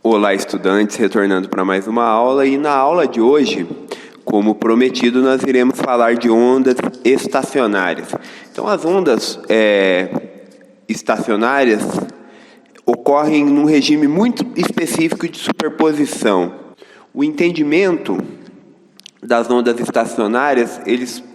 Olá, estudantes, retornando para mais uma aula, e na aula de hoje, como prometido, nós iremos falar de ondas estacionárias. Então, as ondas estacionárias ocorrem num regime muito específico de superposição. O entendimento das ondas estacionárias,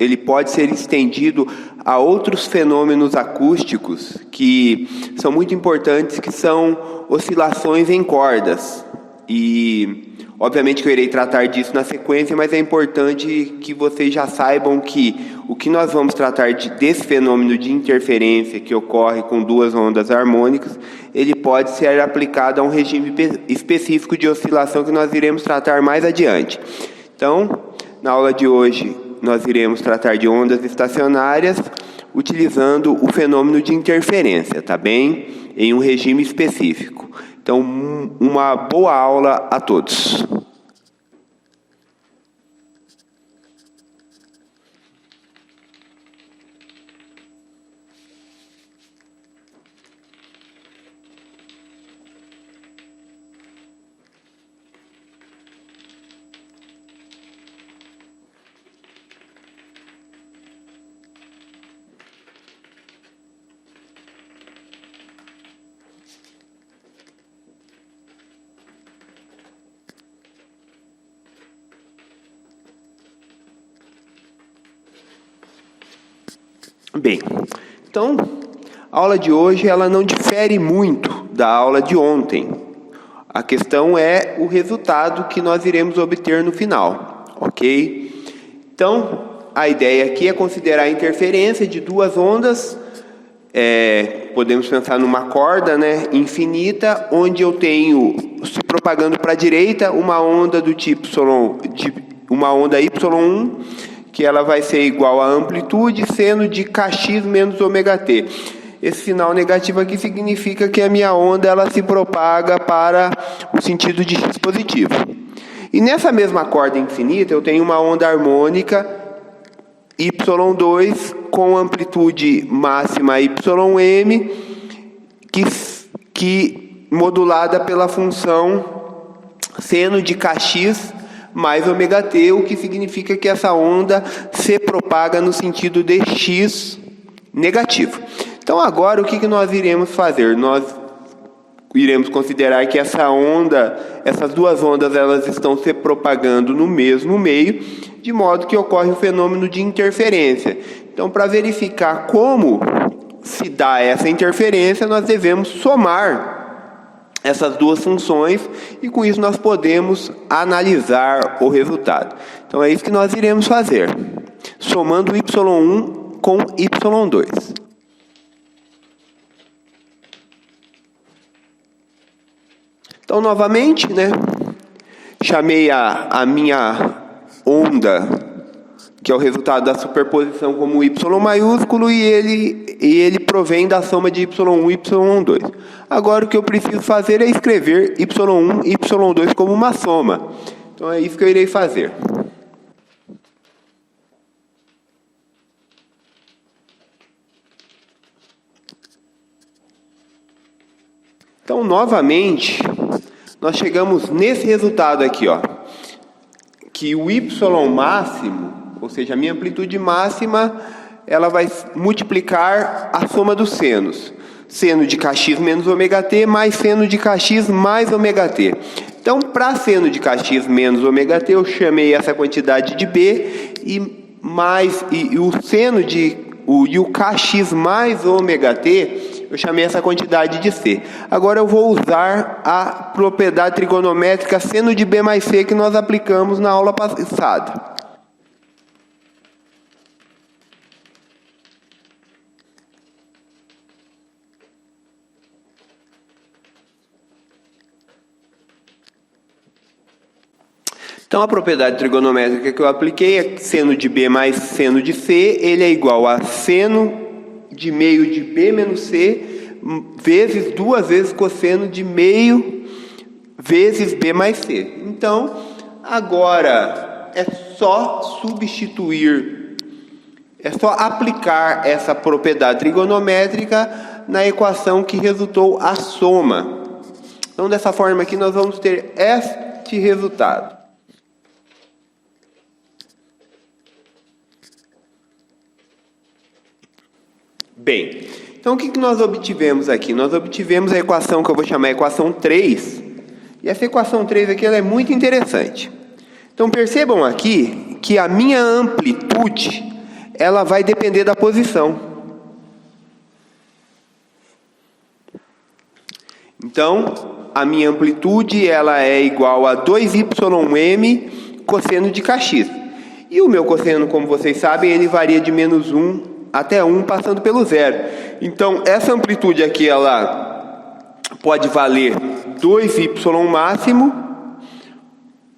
ele pode ser estendido a outros fenômenos acústicos que são muito importantes, que são oscilações em cordas. E, obviamente, que eu irei tratar disso na sequência, mas é importante que vocês já saibam que o que nós vamos tratar desse fenômeno de interferência que ocorre com duas ondas harmônicas, ele pode ser aplicado a um regime específico de oscilação que nós iremos tratar mais adiante. Então, na aula de hoje, nós iremos tratar de ondas estacionárias utilizando o fenômeno de interferência, tá bem? Em um regime específico. Então, uma boa aula a todos. Bem, então, a aula de hoje ela não difere muito da aula de ontem. A questão é o resultado que nós iremos obter no final, ok? Então, a ideia aqui é considerar a interferência de duas ondas. Podemos pensar numa corda, infinita, onde eu tenho, se propagando para a direita, uma onda do tipo uma onda Y1, que ela vai ser igual à amplitude seno de kx menos ωt. Esse sinal negativo aqui significa que a minha onda ela se propaga para o sentido de x positivo. E nessa mesma corda infinita eu tenho uma onda harmônica Y2 com amplitude máxima YM, que modulada pela função seno de kx mais ωt, o que significa que essa onda se propaga no sentido de x negativo. Então agora o que nós iremos fazer? Nós iremos considerar que essas duas ondas elas estão se propagando no mesmo meio, de modo que ocorre o fenômeno de interferência. Então, para verificar como se dá essa interferência, nós devemos somar essas duas funções, e com isso nós podemos analisar o resultado. Então é isso que nós iremos fazer, somando Y1 com Y2. Então, novamente, chamei a minha onda, que é o resultado da superposição, como Y maiúsculo, e ele provém da soma de Y1 e Y2. Agora o que eu preciso fazer é escrever Y1 e Y2 como uma soma. Então é isso que eu irei fazer. Então, novamente, nós chegamos nesse resultado aqui, que o Y máximo, ou seja, a minha amplitude máxima, ela vai multiplicar a soma dos senos. Seno de kx menos ωt mais seno de kx mais ωt. Então, para seno de kx menos ωt, eu chamei essa quantidade de B e o seno e o kx mais ωt, eu chamei essa quantidade de C. Agora eu vou usar a propriedade trigonométrica seno de B mais C que nós aplicamos na aula passada. Então, a propriedade trigonométrica que eu apliquei é seno de B mais seno de C, ele é igual a seno de meio de B menos C, vezes 2 vezes cosseno de meio vezes B mais C. Então, agora é só aplicar essa propriedade trigonométrica na equação que resultou a soma. Então, dessa forma aqui, nós vamos ter este resultado. Bem, então o que nós obtivemos aqui? Nós obtivemos a equação que eu vou chamar de equação 3. E essa equação 3 aqui ela é muito interessante. Então percebam aqui que a minha amplitude ela vai depender da posição. Então, a minha amplitude ela é igual a 2ym cosseno de kx. E o meu cosseno, como vocês sabem, ele varia de menos 1 até 1, passando pelo zero. Então, essa amplitude aqui, ela pode valer 2y máximo,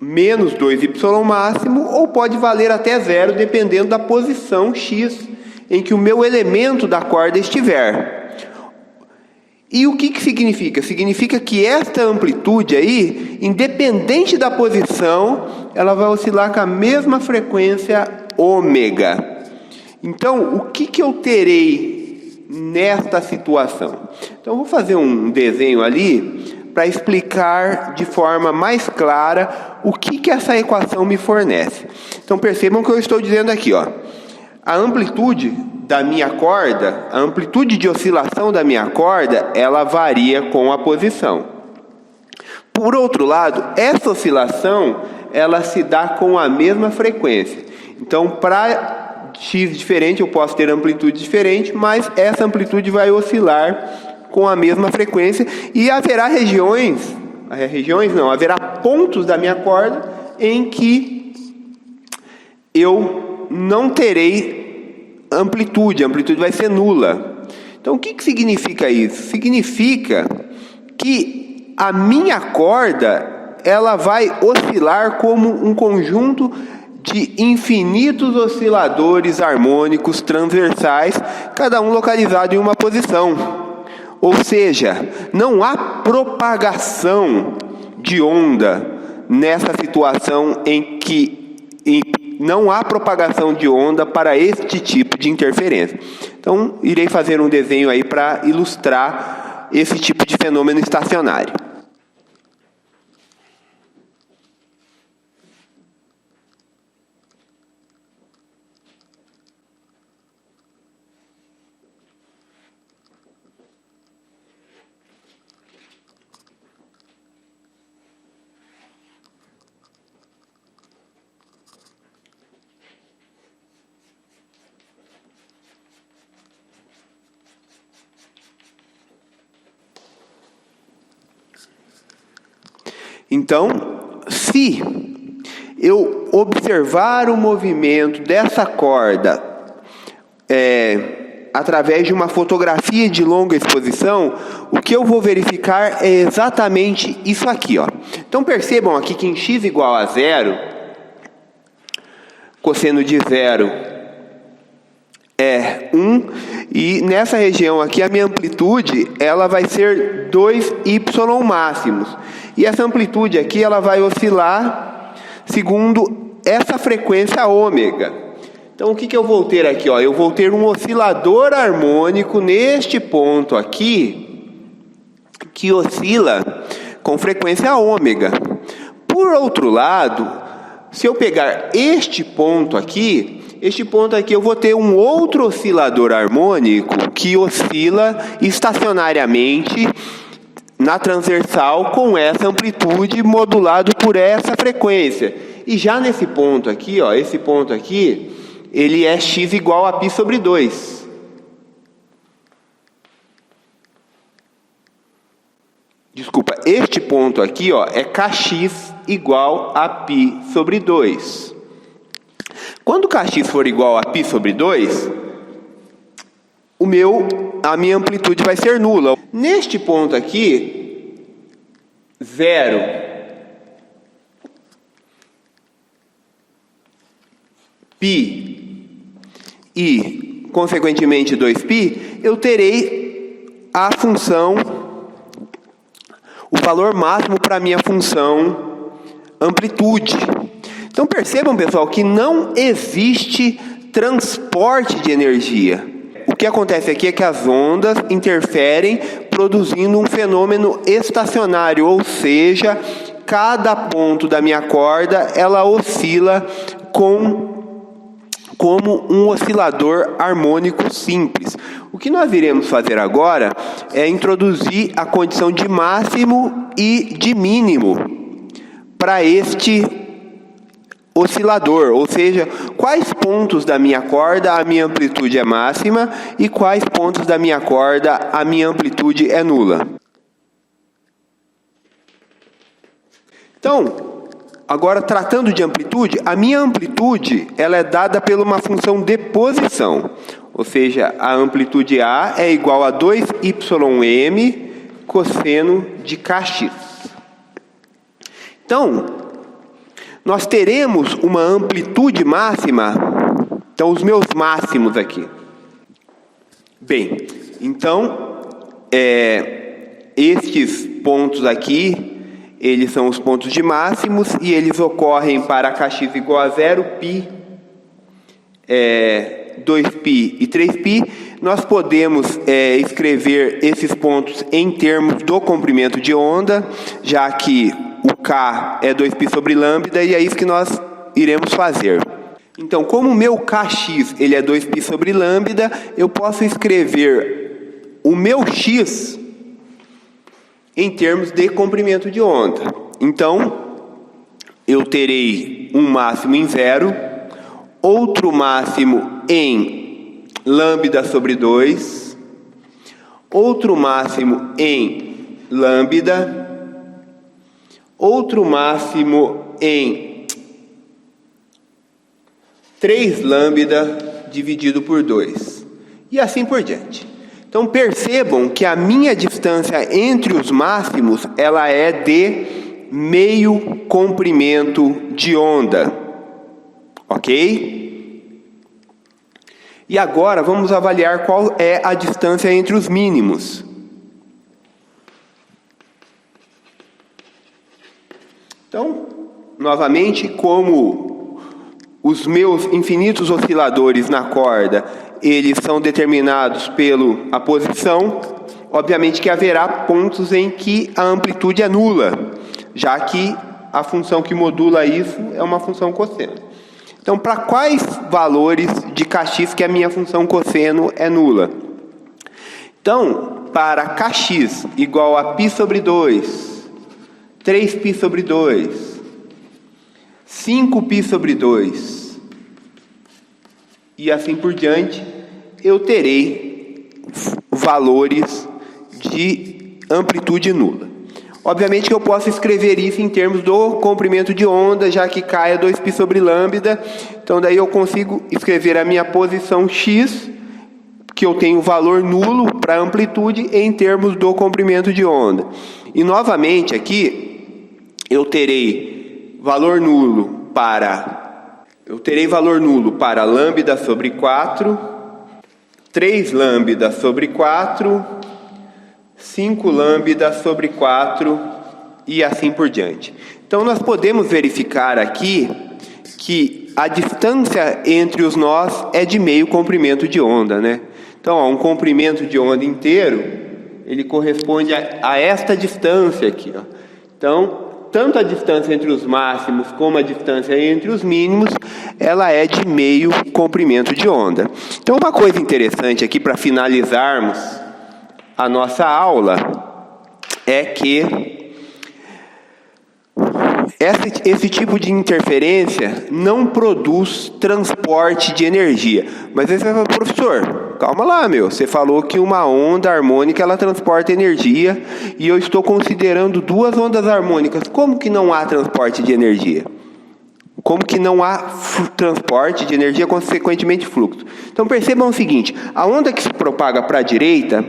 menos 2y máximo, ou pode valer até zero, dependendo da posição x em que o meu elemento da corda estiver. E o que significa? Significa que esta amplitude aí, independente da posição, ela vai oscilar com a mesma frequência ômega. Então, o que eu terei nesta situação? Então, eu vou fazer um desenho ali para explicar de forma mais clara o que essa equação me fornece. Então, percebam o que eu estou dizendo aqui, ó. A amplitude da minha corda, a amplitude de oscilação da minha corda, ela varia com a posição. Por outro lado, essa oscilação, ela se dá com a mesma frequência. Então, para x diferente, eu posso ter amplitude diferente, mas essa amplitude vai oscilar com a mesma frequência e haverá haverá pontos da minha corda em que eu não terei amplitude, a amplitude vai ser nula. Então, o que significa isso? Significa que a minha corda, ela vai oscilar como um conjunto de infinitos osciladores harmônicos transversais, cada um localizado em uma posição. Ou seja, não há propagação de onda nessa situação em que não há propagação de onda para este tipo de interferência. Então, irei fazer um desenho aí para ilustrar esse tipo de fenômeno estacionário. Então, se eu observar o movimento dessa corda através de uma fotografia de longa exposição, o que eu vou verificar é exatamente isso aqui, ó. Então percebam aqui que em x igual a 0, cosseno de 0 é 1, e nessa região aqui a minha amplitude ela vai ser 2y máximos. E essa amplitude aqui ela vai oscilar segundo essa frequência ômega. Então o que eu vou ter aqui? Ó? Eu vou ter um oscilador harmônico neste ponto aqui que oscila com frequência ômega. Por outro lado, se eu pegar este ponto aqui eu vou ter um outro oscilador harmônico que oscila estacionariamente na transversal com essa amplitude modulado por essa frequência. E já nesse ponto aqui, ó, esse ponto aqui, ele é x igual a π sobre 2. Desculpa, este ponto aqui, ó, é kx igual a π sobre 2. Quando kx for igual a π sobre 2, a minha amplitude vai ser nula. Neste ponto aqui, 0 π e, consequentemente, 2π, eu terei a função, o valor máximo para a minha função amplitude. Então percebam, pessoal, que não existe transporte de energia. O que acontece aqui é que as ondas interferem introduzindo um fenômeno estacionário, ou seja, cada ponto da minha corda ela oscila como um oscilador harmônico simples. O que nós iremos fazer agora é introduzir a condição de máximo e de mínimo para este oscilador, ou seja, quais pontos da minha corda a minha amplitude é máxima e quais pontos da minha corda a minha amplitude é nula. Então, agora tratando de amplitude, a minha amplitude ela é dada por uma função de posição, ou seja, a amplitude A é igual a 2ym cosseno de kx. Então, nós teremos uma amplitude máxima, então os meus máximos aqui. Bem, então, estes pontos aqui, eles são os pontos de máximos e eles ocorrem para kx igual a 0π, 2π e 3π. Nós podemos escrever esses pontos em termos do comprimento de onda, já que o K é 2π sobre lambda e é isso que nós iremos fazer. Então, como o meu Kx ele é 2π sobre lambda, eu posso escrever o meu X em termos de comprimento de onda. Então, eu terei um máximo em 0, outro máximo em lambda sobre 2, outro máximo em lambda, outro máximo em 3 lambda dividido por 2. E assim por diante. Então percebam que a minha distância entre os máximos ela é de meio comprimento de onda. Ok? E agora vamos avaliar qual é a distância entre os mínimos. Então, novamente, como os meus infinitos osciladores na corda, eles são determinados pela posição, obviamente que haverá pontos em que a amplitude é nula, já que a função que modula isso é uma função cosseno. Então, para quais valores de kx que a minha função cosseno é nula? Então, para kx igual a π sobre 2, 3π sobre 2, 5π sobre 2 e assim por diante, eu terei valores de amplitude nula. Obviamente que eu posso escrever isso em termos do comprimento de onda, já que K é 2π sobre lambda, então daí eu consigo escrever a minha posição x, que eu tenho valor nulo para amplitude em termos do comprimento de onda. E novamente aqui eu terei valor nulo para lambda sobre 4, 3 lambda sobre 4, 5 lambda sobre 4 e assim por diante. Então nós podemos verificar aqui que a distância entre os nós é de meio comprimento de onda, né? Então, um comprimento de onda inteiro, ele corresponde a esta distância aqui, ó. Então, tanto a distância entre os máximos como a distância entre os mínimos, ela é de meio comprimento de onda. Então, uma coisa interessante aqui para finalizarmos a nossa aula é que esse tipo de interferência não produz transporte de energia. Mas aí você fala, professor, calma lá, você falou que uma onda harmônica ela transporta energia e eu estou considerando duas ondas harmônicas. Como que não há transporte de energia? Como que não há transporte de energia, consequentemente fluxo? Então percebam o seguinte, a onda que se propaga para a direita,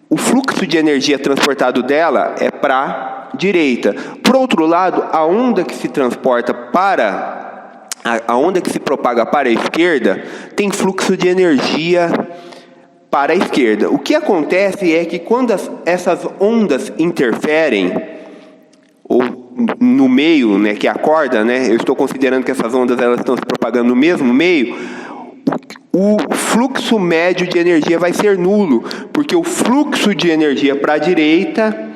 o fluxo de energia transportado dela é para a direita. Por outro lado, a onda que se transporta a onda que se propaga para a esquerda tem fluxo de energia para a esquerda. O que acontece é que quando essas ondas interferem, ou no meio, que é a corda, eu estou considerando que essas ondas elas estão se propagando no mesmo meio, o fluxo médio de energia vai ser nulo, porque o fluxo de energia para a direita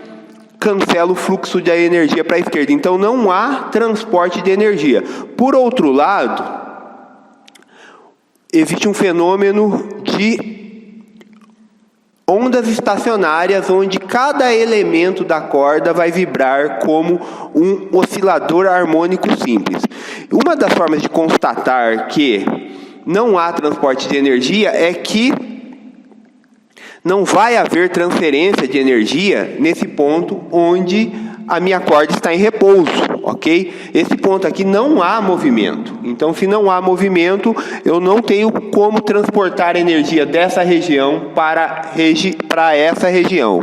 cancela o fluxo de energia para a esquerda. Então não há transporte de energia. Por outro lado, existe um fenômeno de ondas estacionárias, onde cada elemento da corda vai vibrar como um oscilador harmônico simples. Uma das formas de constatar que não há transporte de energia é que não vai haver transferência de energia nesse ponto onde a minha corda está em repouso, ok? Esse ponto aqui não há movimento. Então, se não há movimento, eu não tenho como transportar energia dessa região para essa região.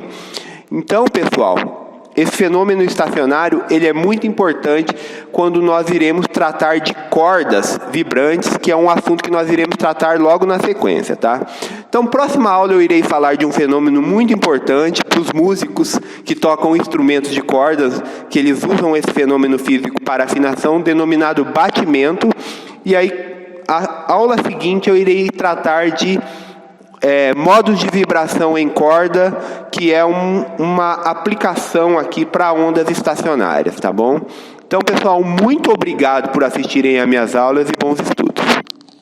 Então, pessoal, esse fenômeno estacionário, ele é muito importante quando nós iremos tratar de cordas vibrantes, que é um assunto que nós iremos tratar logo na sequência, tá? Então, próxima aula eu irei falar de um fenômeno muito importante para os músicos que tocam instrumentos de cordas, que eles usam esse fenômeno físico para afinação, denominado batimento. E aí, a aula seguinte eu irei tratar de modos de vibração em corda, que é uma aplicação aqui para ondas estacionárias, tá bom? Então, pessoal, muito obrigado por assistirem às minhas aulas e bons estudos.